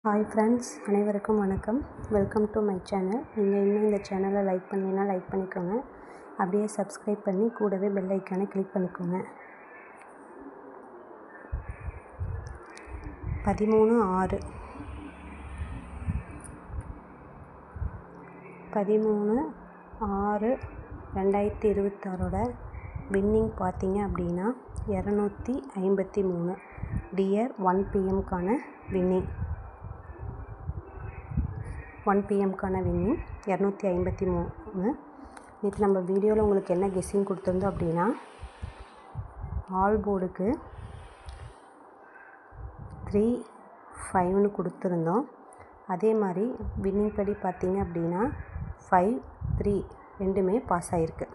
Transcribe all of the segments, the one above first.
Hi friends, அனைவருக்கும் வணக்கம். Welcome to my channel. நீங்கள் இன்னும் இந்த சேனலை லைக் பண்ணலைன்னா லைக் பண்ணிக்கோங்க. அப்படியே சப்ஸ்கிரைப் பண்ணி கூடவே பெல் ஐக்கானை கிளிக் பண்ணிக்கோங்க. 13/6/2026 வின்னிங் பார்த்தீங்க அப்படின்னா 253. டியர் 1 PM-க்கான வின்னிங் 253. நேற்று நம்ம வீடியோவில் உங்களுக்கு என்ன கெஸ்ஸிங் கொடுத்துருந்தோம் அப்படின்னா, ஆல் போர்டுக்கு 3, 5ன்னு கொடுத்துருந்தோம். அதே மாதிரி வின்னிங் படி பார்த்தீங்க அப்படின்னா 5, 3 ரெண்டுமே பாஸ் ஆகிருக்கு.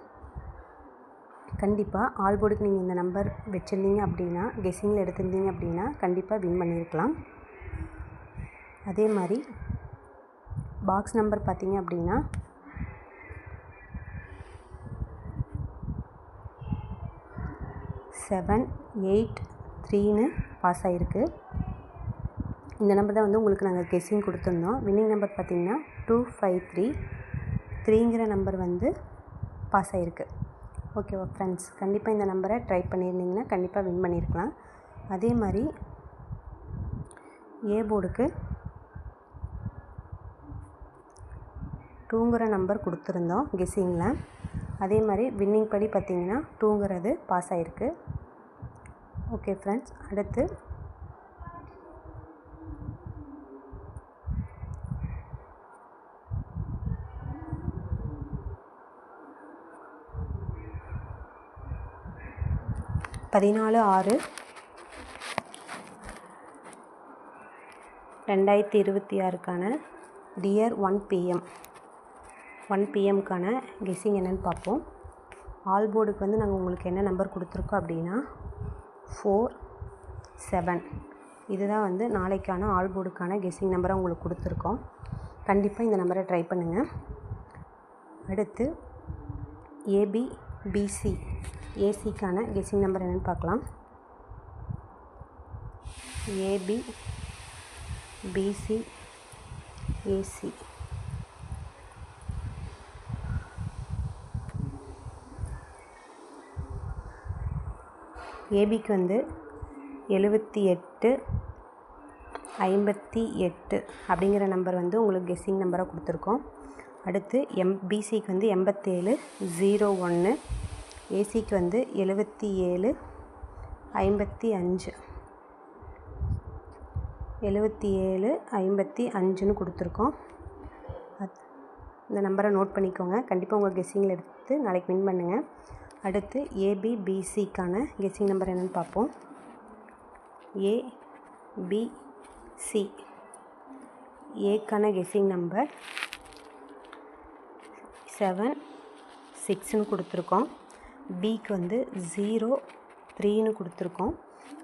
கண்டிப்பாக ஆல் போர்டுக்கு நீங்கள் இந்த நம்பர் வச்சுருந்தீங்க அப்படின்னா, கெஸ்ஸிங்கில் எடுத்திருந்தீங்க அப்படின்னா கண்டிப்பாக வின் பண்ணியிருக்கலாம். அதே மாதிரி பாக்ஸ் நம்பர் பார்த்தீங்க அப்படின்னா 7, 8, 3ன்னு பாஸ் ஆகிருக்கு. இந்த நம்பர் தான் உங்களுக்கு நாங்கள் கெஸ்ஸிங் கொடுத்துருந்தோம். வின்னிங் நம்பர் பார்த்தீங்கன்னா 2, 5, 3. 3ங்கிற நம்பர் பாஸ் ஆகிருக்கு. ஓகேவா ஃப்ரெண்ட்ஸ், கண்டிப்பாக இந்த நம்பரை ட்ரை பண்ணியிருந்தீங்கன்னா கண்டிப்பாக வின் பண்ணியிருக்கலாம். அதே மாதிரி ஏ போர்டுக்கு 2ங்கிற நம்பர் கொடுத்துருந்தோம் கெஸ்ஸிங்கில். அதே மாதிரி வின்னிங் படி பார்த்தீங்கன்னா 2ங்கிறது பாஸ் ஆகிருக்கு. ஓகே ஃப்ரெண்ட்ஸ், அடுத்து பதினாலு 6/2026க்கான டியர் 1 PM-க்கான கெஸ்ஸிங் என்னென்னு பார்ப்போம். ஆல் போர்டுக்கு நாங்கள் உங்களுக்கு என்ன நம்பர் கொடுத்துருக்கோம் அப்படின்னா 4, 7. இதுதான் நாளைக்கான ஆல் போர்டுக்கான கெஸ்ஸிங் நம்பரை உங்களுக்கு கொடுத்துருக்கோம். கண்டிப்பாக இந்த நம்பரை ட்ரை பண்ணுங்கள். அடுத்து ஏசிக்கான கெஸ்ஸிங் நம்பர் என்னென்னு பார்க்கலாம். AB, PC, AC. ஏபிக்கு 78, 58 அப்படிங்கிற நம்பர் உங்களுக்கு கெஸ்ஸிங் நம்பராக கொடுத்துருக்கோம். அடுத்து பிசிக்கு 87, 01. ஏசிக்கு 77, 55. 77, 55ன்னு கொடுத்துருக்கோம். இந்த நம்பரை நோட் பண்ணிக்கோங்க. கண்டிப்பாக உங்கள் கெஸ்ஸிங்கில் எடுத்து நாளைக்கு வின் பண்ணுங்கள். அடுத்து ஏபிபிசிக்கான கெஸ்ஸிங் நம்பர் என்னென்னு பார்ப்போம். ஏபிசி ஏக்கான கெஸ்ஸிங் நம்பர் 7, 6ன்னு கொடுத்துருக்கோம். பிக்கு 0, 3ன்னு கொடுத்துருக்கோம்.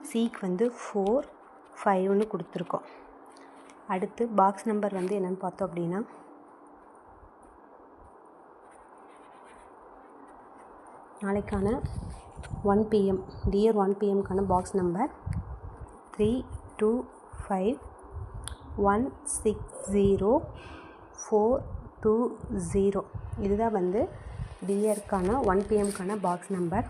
சிக்கு 4, 5ன்னு கொடுத்துருக்கோம். அடுத்து பாக்ஸ் நம்பர் என்னென்னு பார்த்தோம் அப்படின்னா நாளைக்கான 1 PM டியர் 1 PM-க்கான பாக்ஸ் நம்பர் 325160420. இதுதான் டியர்க்கான 1 PM-க்கான பாக்ஸ் நம்பர்.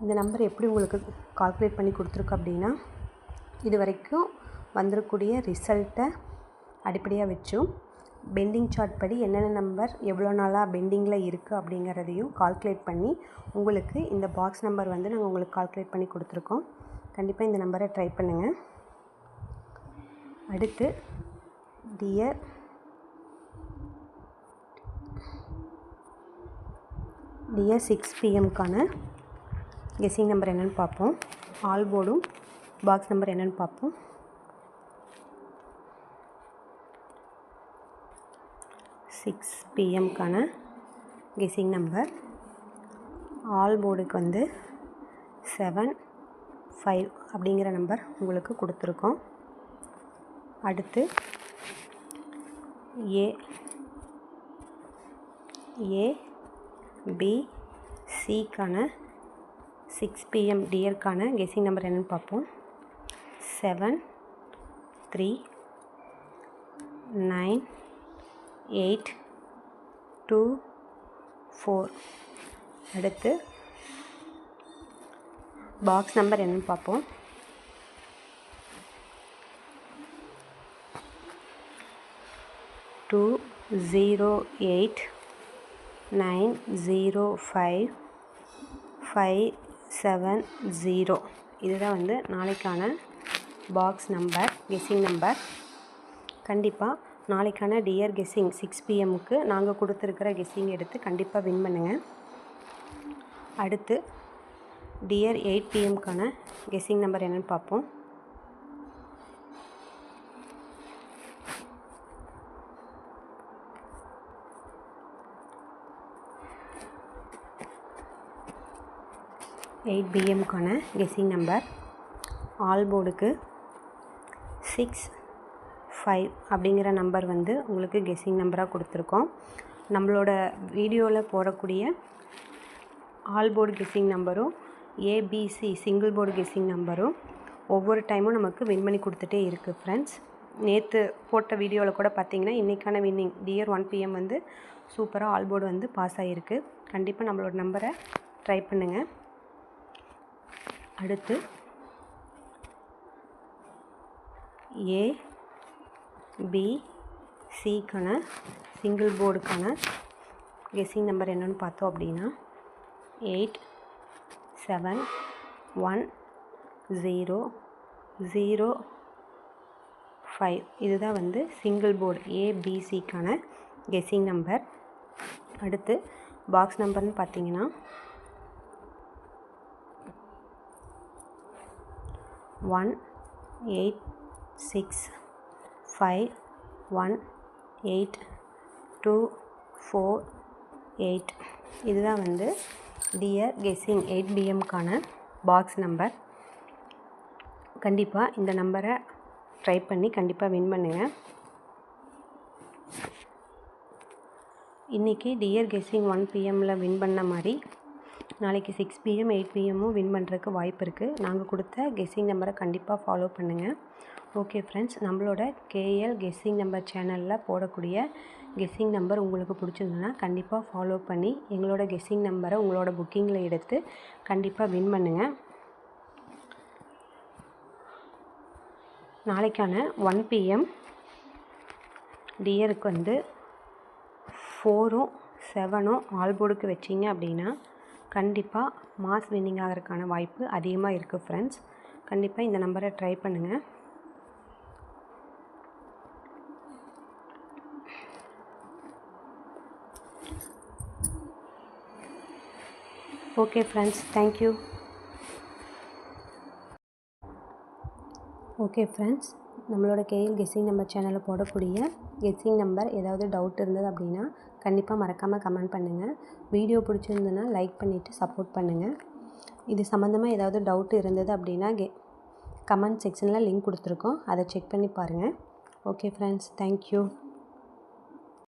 இந்த நம்பர் எப்படி உங்களுக்கு கால்குலேட் பண்ணி கொடுத்துருக்கு அப்படின்னா, இது வரைக்கும் வந்துடக்கூடிய ரிசல்ட்டை அடிப்படையாக வச்சும் பெண்டிங் சார்ட் படி என்னென்ன நம்பர் எவ்வளோ நாளாக பெண்டிங்கில் இருக்குது அப்படிங்கிறதையும் கால்குலேட் பண்ணி உங்களுக்கு இந்த பாக்ஸ் நம்பர் நாங்கள் உங்களுக்கு கால்குலேட் பண்ணி கொடுத்துருக்கோம். கண்டிப்பாக இந்த நம்பரை ட்ரை பண்ணுங்கள். அடுத்து டியர் 6 PM-க்கான கெஸ்ஸிங் நம்பர் என்னென்னு பார்ப்போம். ஆல் போர்டும் பாக்ஸ் நம்பர் என்னென்னு பார்ப்போம். 6 PM-க்கான கெஸ்ஸிங் நம்பர் ஆல் போர்டுக்கு 7, 5 அப்படிங்கிற நம்பர் உங்களுக்கு கொடுத்துருக்கோம். அடுத்து ஏபிசிக்கான 6 PM டியர்க்கான கெஸ்ஸிங் நம்பர் என்னென்னு பார்ப்போம். 7, 3, 9 8 2 4. அடுத்து பாக்ஸ் நம்பர் என்னன்னு பார்ப்போம். 20890557 இதுதான் வந்து நாளைக்கான பாக்ஸ் நம்பர், கெஸ்ஸிங் நம்பர். கண்டிப்பாக நாளைக்கான டியர் கெஸ்ஸிங் 6 PM நாங்கள் கொடுத்துருக்கிற கெஸ்ஸிங் எடுத்து கண்டிப்பாக வின் பண்ணுங்கள். அடுத்து டியர் 8 PM கெஸ்ஸிங் நம்பர் என்னென்னு பார்ப்போம். 8 PM கெஸ்ஸிங் நம்பர். ஆல் போர்டுக்கு 6 5 அப்படிங்கிற நம்பர் வந்து உங்களுக்கு கெஸ்ஸிங் நம்பராக கொடுத்துருக்கோம். நம்மளோட வீடியோவில் போடக்கூடிய ஆல் போர்டு கெஸ்ஸிங் நம்பரும் ஏபிசி சிங்கிள் போர்டு கெஸ்ஸிங் நம்பரும் ஒவ்வொரு டைமும் நமக்கு வின் பண்ணி கொடுத்துட்டே இருக்குது ஃப்ரெண்ட்ஸ். நேற்று போட்ட வீடியோவில் கூட பார்த்தீங்கன்னா இன்றைக்கான வின்னிங் டியர் 1 PM வந்து சூப்பராக ஆல் போர்டு வந்து பாஸ் ஆகிருக்கு. கண்டிப்பாக நம்மளோட நம்பரை ட்ரை பண்ணுங்கள். அடுத்து ஏபிசிக்கான சிங்கிள் போர்டுக்கான கெஸ்ஸிங் நம்பர் என்னென்னு பார்த்தோம் அப்படின்னா 871005. இதுதான் வந்து சிங்கிள் போர்டு ஏபிசிக்கான கெஸ்ஸிங் நம்பர். அடுத்து பாக்ஸ் நம்பர்னு பார்த்தீங்கன்னா 186518248. இதுதான் வந்து dear guessing 8 PM box number. கண்டிப்பாக இந்த நம்பரை ட்ரை பண்ணி கண்டிப்பாக வின் பண்ணுங்கள். இன்றைக்கி டியர் கெஸ்ஸிங் 1 PM வின் பண்ண மாதிரி நாளைக்கு 6 PM 8 PM வின் பண்ணுறதுக்கு வாய்ப்பு இருக்குது. நாங்கள் கொடுத்த கெஸ்ஸிங் நம்பரை கண்டிப்பாக ஃபாலோ பண்ணுங்கள். ஓகே ஃப்ரெண்ட்ஸ், நம்மளோட கேஎல் கெஸ்ஸிங் நம்பர் சேனலில் போடக்கூடிய கெஸ்ஸிங் நம்பர் உங்களுக்கு பிடிச்சிருந்ததுன்னா கண்டிப்பாக ஃபாலோ பண்ணி எங்களோட கெஸ்ஸிங் நம்பரை உங்களோட புக்கிங்கில் எடுத்து கண்டிப்பாக வின் பண்ணுங்கள். நாளைக்கான 1 PM டியருக்கு வந்து 4ம் 7ம் ஆல் போர்டுக்கு வச்சிங்க அப்படின்னா கண்டிப்பாக மாஸ் வின்னிங் ஆகிறதுக்கான வாய்ப்பு அதிகமாக இருக்குது ஃப்ரெண்ட்ஸ். கண்டிப்பாக இந்த நம்பரை ட்ரை பண்ணுங்கள். Okay friends, thank you. Okay friends, நம்மளோட கேஎல் கெஸ்ஸிங் நம்பர் சேனலில் போடக்கூடிய கெஸ்ஸிங் நம்பர் ஏதாவது டவுட் இருந்தது அப்படின்னா கண்டிப்பாக மறக்காமல் கமெண்ட் பண்ணுங்கள். வீடியோ பிடிச்சிருந்ததுன்னா லைக் பண்ணிவிட்டு சப்போர்ட் பண்ணுங்கள். இது சம்மந்தமாக ஏதாவது டவுட் இருந்தது அப்படின்னா கமெண்ட் செக்ஷனில் லிங்க் கொடுத்துருக்கோம், அதை செக் பண்ணி பாருங்கள். Okay friends, thank you.